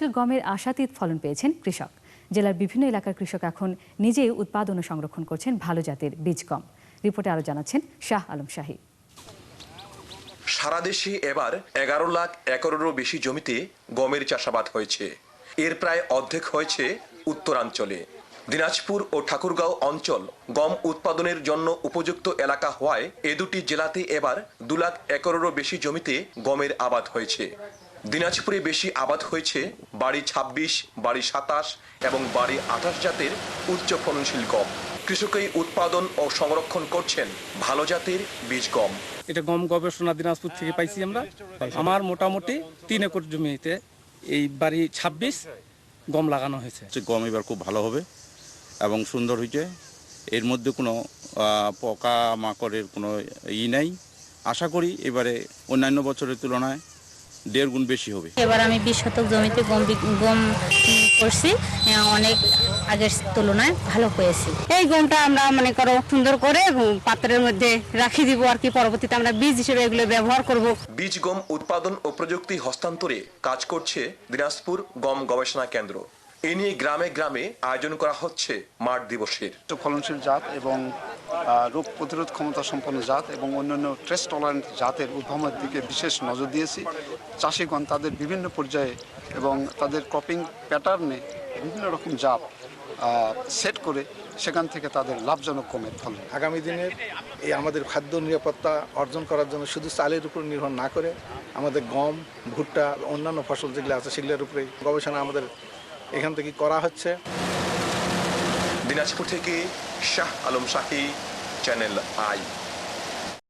ফলনশীল গমের আশাতীত ফলন পেয়েছেন কৃষক। জেলার বিভিন্ন এলাকার কৃষক এখন নিজেই উৎপাদন ও সংরক্ষণ করছেন ভালো জাতের বীজ গম। রিপোর্টে আরো জানাচ্ছেন শাহ আলম শাহী। সারা দেশে এবার 11 লাখ একরেরও বেশি জমিতে গমের চাষাবাদ হয়েছে। এর প্রায় অর্ধেক হয়েছে উত্তরাঞ্চলে। দিনাজপুর ও ঠাকুরগাঁও অঞ্চল গম উৎপাদনের জন্য উপযুক্ত এলাকা হওয়ায় এ দুটি জেলাতে এবার 2 লাখ একরেরও বেশি জমিতে গমের আবাদ হয়েছে। দিনাজপুরে বেশি আবাদ হয়েছে বাড়ি 26, বাড়ি 27 এবং বাড়ি 28 জাতের উচ্চ ফলনশীল গম। কৃষকই উৎপাদন ও সংরক্ষণ করছেন ভালো জাতের বীজ গম। এটা গম গবেষণা দিনাজপুর থেকে পাইছি আমরা। আমার মোটামুটি 3 একর জমিতে এই বাড়ি 26 গম লাগানো হয়েছে। গম এবার খুব ভালো হবে এবং সুন্দর হয়েছে। এর মধ্যে কোনো পোকা মাকড়ের কোনো নাই। আশা করি এবারে অন্যান্য বছরের তুলনায় 1.5 গুণ বেশি হবে। এবার আমি 20 শতক জমিতে গম করছি, অনেক আগের তুলনায় ভালো হয়েছে। এই গমটা আমরা মনে করো সুন্দর করে পাত্রের মধ্যে রাখি দিব আর কি, পরবর্তীতে আমরা বীজ হিসেবে এগুলো ব্যবহার করব। বীজ গম উৎপাদন ও প্রযুক্তি হস্তান্তরে কাজ করছে দিনাজপুর গম গবেষণা কেন্দ্র। এ নিয়ে গ্রামে গ্রামে আয়োজন করা হচ্ছে মাঠ দিবসের। ফলনশীল জাত এবং রোগ প্রতিরোধ ক্ষমতা সম্পন্ন জাত এবং অন্যান্য স্ট্রেস টলারেন্ট জাতের উদ্ভাবনের দিকে বিশেষ নজর দিয়েছি। চাষিগণ তাদের বিভিন্ন পর্যায়ে এবং তাদের ক্রপিং প্যাটার্নে বিভিন্ন রকম জাত সেট করে সেখান থেকে তাদের লাভজনক গমের ফলন। আগামী দিনের এই আমাদের খাদ্য নিরাপত্তা অর্জন করার জন্য শুধু চালের উপর নির্ভর না করে আমাদের গম, ভুট্টা, অন্যান্য ফসল যেগুলো আছে সেগুলোর উপরে গবেষণা আমাদের এখান থেকে করা হচ্ছে। দিনাজপুর থেকে শাহ আলম শাহী, চ্যানেল আই।